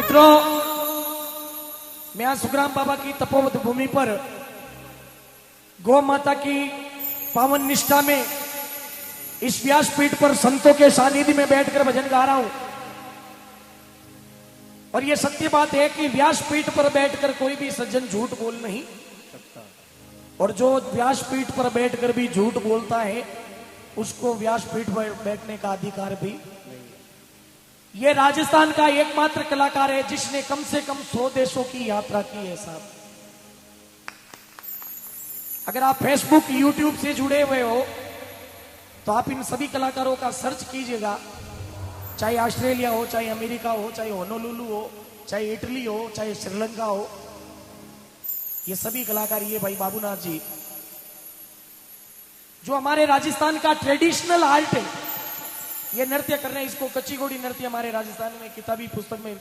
मित्रों, मैं आज सुखराम बाबा की तपोवत भूमि पर गौ माता की पावन निष्ठा में इस व्यासपीठ पर संतों के सानिध्य में बैठकर भजन गा रहा हूं। और यह सत्य बात है कि व्यासपीठ पर बैठकर कोई भी सज्जन झूठ बोल नहीं सकता, और जो व्यासपीठ पर बैठकर भी झूठ बोलता है उसको व्यासपीठ पर बैठने का अधिकार भी नहीं। यह राजस्थान का एकमात्र कलाकार है जिसने कम से कम 100 देशों की यात्रा की है साहब। अगर आप फेसबुक यूट्यूब से जुड़े हुए हो तो आप इन सभी कलाकारों का सर्च कीजिएगा, चाहे ऑस्ट्रेलिया हो, चाहे अमेरिका हो, चाहे होनोलुलु हो, चाहे इटली हो, चाहे श्रीलंका हो, ये सभी कलाकार, ये भाई बाबूनाथ जी जो हमारे राजस्थान का ट्रेडिशनल आर्ट है, ये नृत्य कर रहे हैं। इसको कच्ची घोड़ी नृत्य हमारे राजस्थान में किताबी पुस्तक में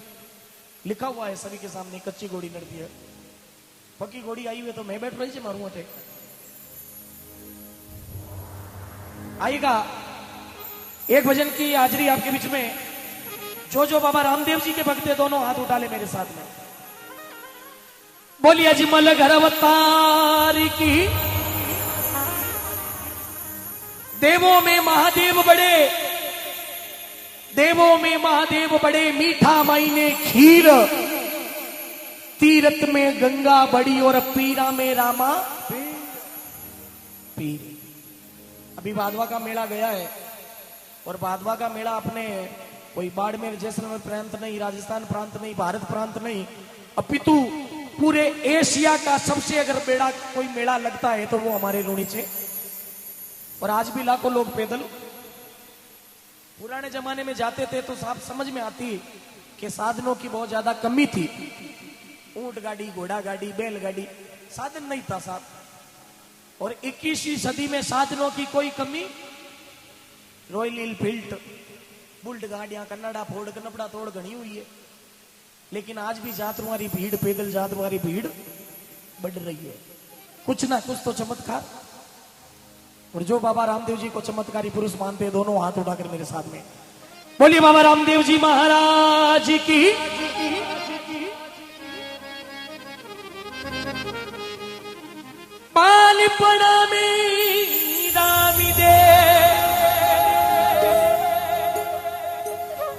लिखा हुआ है सभी के सामने, कच्ची घोड़ी नृत्य। पक्की घोड़ी आई हुई तो मैं बैठ रही मारू अटे आएगा। एक भजन की हाजिरी आपके बीच में, जो बाबा रामदेव जी के भक्त हैं दोनों हाथ उठा ले मेरे साथ में। बोलिए अजमल घर अवतार की। देवों में महादेव बड़े, देवों में महादेव बड़े, मीठा मायने खीर, तीरथ में गंगा बड़ी और पीरा में रामा पीर। अभी भादवा का मेला गया है, और भादवा का मेला अपने कोई बाड़मेर जैसलमेर प्रांत नहीं, राजस्थान प्रांत नहीं, भारत प्रांत नहीं, अपितु पूरे एशिया का सबसे अगर बेड़ा कोई मेला लगता है तो वो हमारे लूणीचे। और आज भी लाखों लोग पैदल पुराने जमाने में जाते थे तो साफ समझ में आती कि साधनों की बहुत ज्यादा कमी थी। ऊंट गाड़ी, घोड़ा गाड़ी, बैलगाड़ी, साधन नहीं था साहब। और 21वीं सदी में साधनों की कोई कमी, रॉयल एनफील्ड, बुल्ट गाड़ियां, कन्नाडा फोर्ड, कनपड़ा तोड़ घनी हुई है, लेकिन आज भी जात तुम्हारी भीड़, पैदल जात तुम्हारी भीड़ बढ़ रही है। कुछ ना कुछ तो चमत्कार। और जो बाबा रामदेव जी को चमत्कारी पुरुष मानते हैं दोनों हाथ उठाकर मेरे साथ में बोलिए बाबा रामदेव जी महाराज की। बालपणा में रामी दे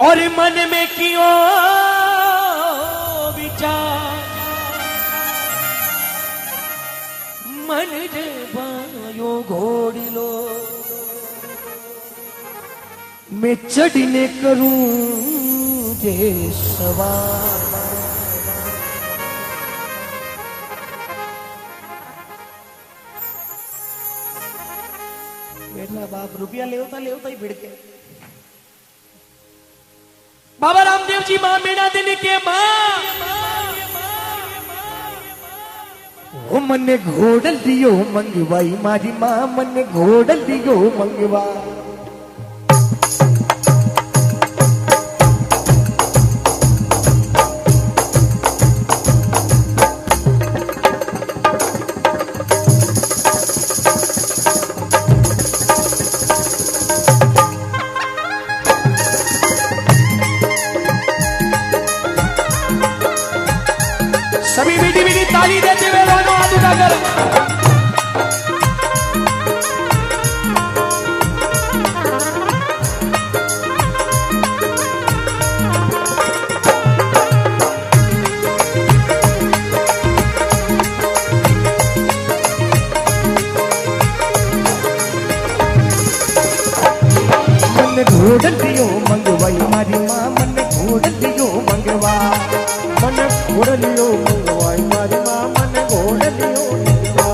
और मन में क्यों विचार, मन जबायो घोड़ी लो मैं चढ़ने करूं जे सवार। बेटा बाप रुपया ले ही भिड़ के। बाबा रामदेव जी मां मीणा दिन के मां, ओ मन घोड़ल दियो मंगवाई मारी मां, मन घोड़ल दियो मंगवा। सभी मीठी मीठी ताली देते हुए दोनों हाथ उठाकर। मन घोड़ल दियो मंगवाई मारी मां, मन घोड़ल दियो मंगवा, मन घोड़लियो मंगवाई मारी मां, मन घोड़लियो मंगवा।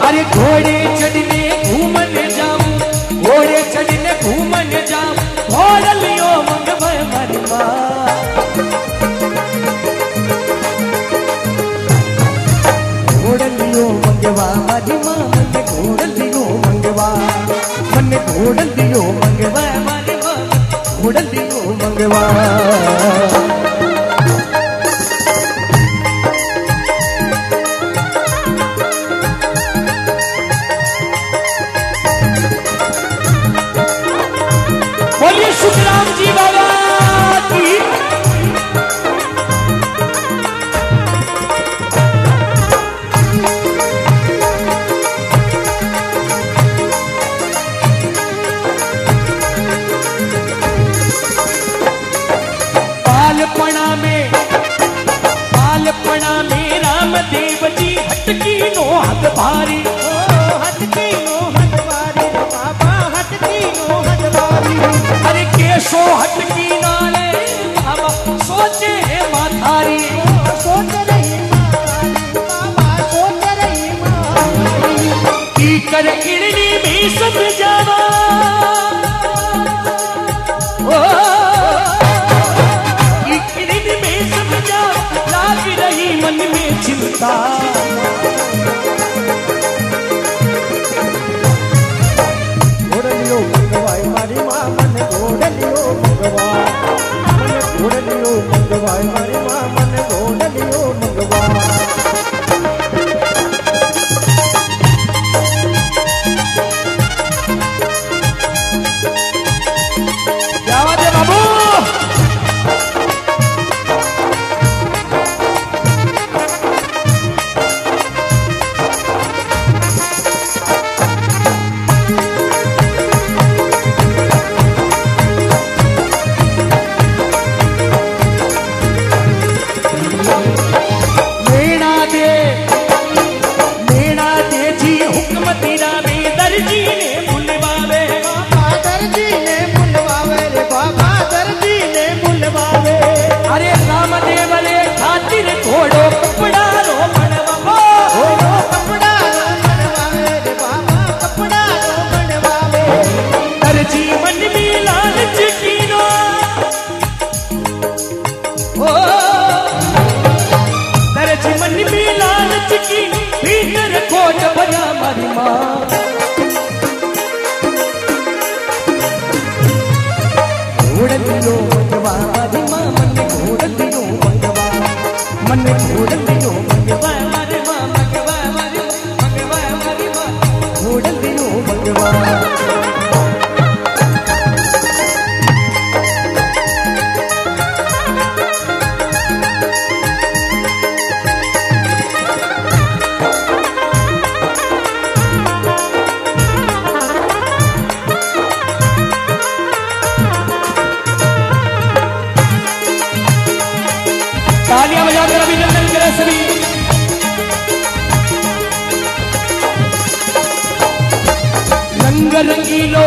अरे घोड़े चढ़ने घूमन जाऊं, घोड़े चढ़ने घूमन जाऊं, घोड़लियो मंगवाई मारी मां। घोड़लियो मंगवा मारी मां, मन घोड़लियो मंगवा, मन घोड़लियो मंगवा मारी मां, घोड़लियो मंगवा। भारी, हटकी नो हटवारी बाबा हटकी नो हटवारी। अरे केशो हटकी नाले बाबा सोचे है माथारी, सोच रही मारी बाबा सोच रही मारी। की कर किड़नी भी समझावा, की किड़नी भी समझा, लाग रही मन में चिंता। घोड़लियो मंगवाई मारी माँ मन घोड़लियो मंगवाई, मन घोड़लियो मंगवाई मारी माँ मन घोड़लियो मंगवाई। क्या बात है बाबू। घोड़लियो मंगवा मारी माँ मन घोड़लियो मंगवा, मन घोड़लियो मंगवा मारी माँ मंगवा मारी मंगवा मारी माँ घोड़लियो मंगवा। तालियां बजाकर अभिनंदन करें सभी। रंग रंगीलो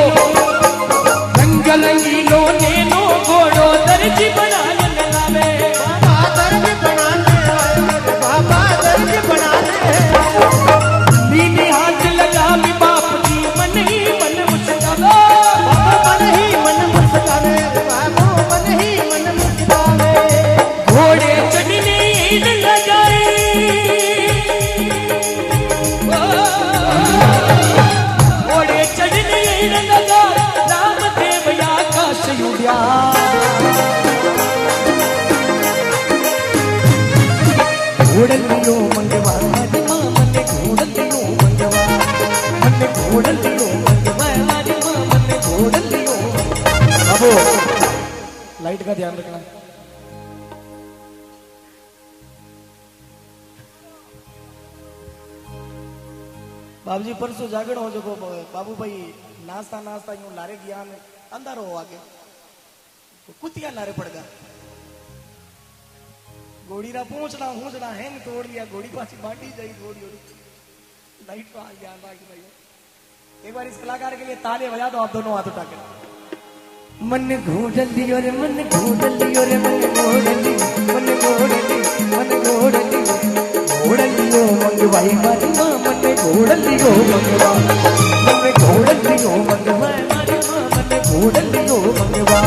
नैनो घोड़ो दर्जी बनाने लगावे, बाबा दर्ज बनाने बाबा दर्ज बनाने। नीली हाथ लगा मी बाप की मन ही मन मुस्कावे, मन ही मन मुस्कावे बाबू मन ही मन मुस्कावे। घोड़े चढ़ने ईद लगाए, घोड़े चढ़ने ईद लगा, रामदेव आकाश उड़्या। घोड़लियो मंगवा मारी माँ मन घोड़लियो मंगवा, मन घोड़लियो मंगवा मारी माँ मन घोड़लियो। बाबू लाइट का ध्यान रखना। बाबूजी परसों जागरण हो जो बाबू भाई नाश्ता नाश्ता यूं लारे गया में अंदर हो आगे तो कुतिया लारे पड़ गया, घोड़ी रा पूछना हैंग तोड़ लिया, घोड़ी पासी बांटी जाई घोड़ी लाइट तो आ गया भाई। एक बार इस कलाकार के लिए ताले बजा दो आप दोनों हाथ उठा के। मन घोड़लियो रे मन घोड़लियो रे मन घोड़ली मन घोड़ली मन घोड़ली घोड़लियो मंगवाई मारी माँ मन घोड़लियो मंगवा, मन घोड़लियो मंगवा मारी माँ मन घोड़लियो मंगवा।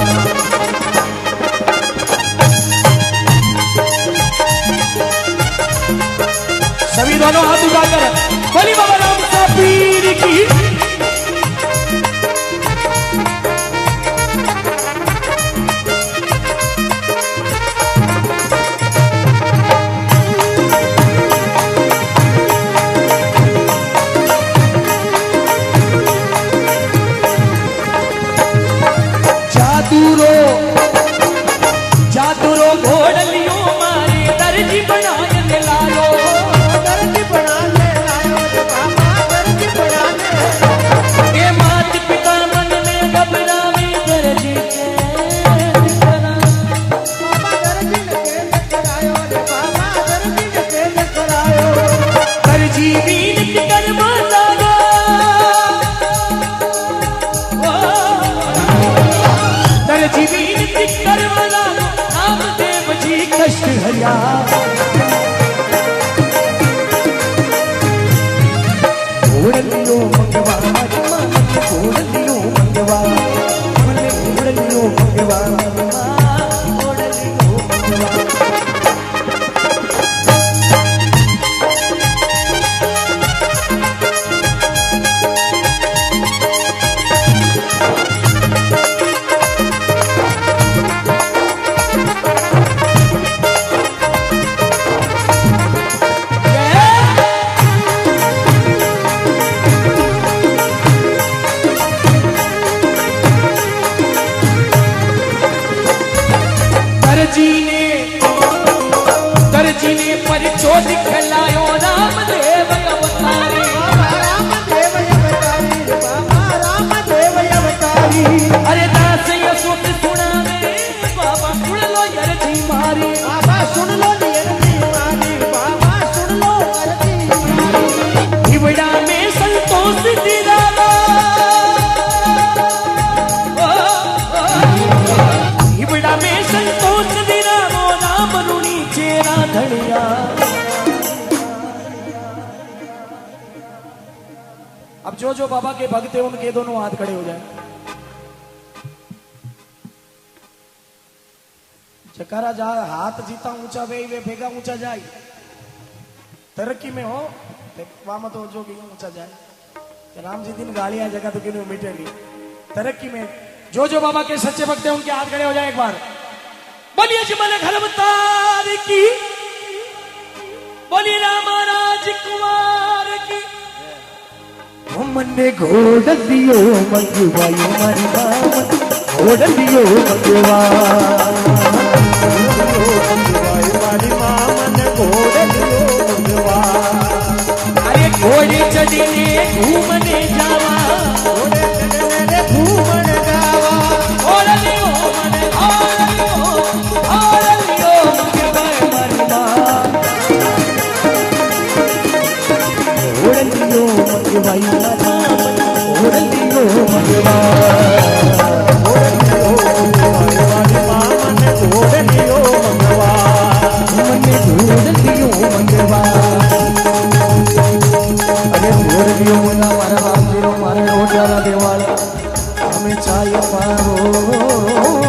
सभी दोनों हाथ उठाकर बलि बाबा राम सा पीर की। हरिया घोड़ लियो मंगवा घोड़ लियो मंगवा मने घोड़ लियो मंगवा घोड़ लियो मंगवा दर्जी ने परिचो दिखलायो रामदेव अवतारी रामदेव अवतारी बाबा रामदेव अवतारी अरे दास यशोद सुनावे बाबा सुन लो अर्जी मारी बाबा सुन लो अर्जी मारी बाबा सुन लो अर्जी मारी हिवड़ा में संतोष दिलावा हिवड़ा में संतोष दिलावो राम रुणी चेरा धड़िया अब जो बाबा के भक्त है उनके दोनों हाथ खड़े हो जाए जकारा जा हाथ जीता ऊंचा वे भेगा ऊंचा जाए तरक्की में हो वाम तो जो भी ऊंचा जाए राम जी दिन गालियां जगह तो किन्हीं मिटेगी तरक्की में जो बाबा के सच्चे भक्त हैं उनके हाथ खड़े हो जाए एक बार बोलिए जी मन घरवतार की बोलिए राम राज कुमार की मन्ने घोड़ दियो मंगवाई मारी घोड़ दियो मंगवा मारी मामन घोड़ दियो मंगवा अरे घोड़े चढ़ने घूमने जावा घोड़े चढ़ने घूमने जावा घोड़ लियो मन घोड़ लियो मंगवाई मारी घोड़ लियो मंगवाई घोड़ लियो मंगवा घोड़ लियो मंगवा मन्ने घोड़ लियो मंगवा अरे घोड़ लियो मंगा मारा बाप जीरो मारे रोजारा देवाला हमें चाहिए पारो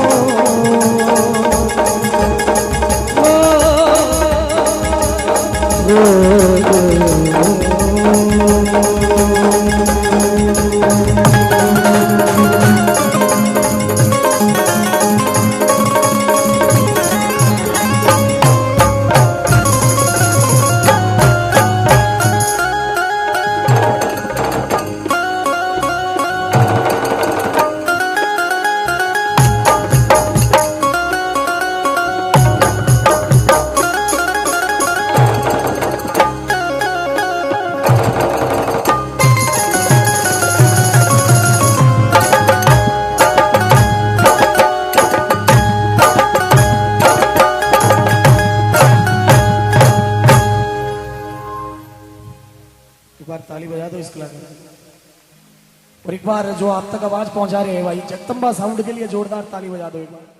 ताली बजा दो इस कलाकार और एक बार जो आप तक आवाज पहुंचा रहे हैं भाई जगदम्बा साउंड के लिए जोरदार ताली बजा दो एक बार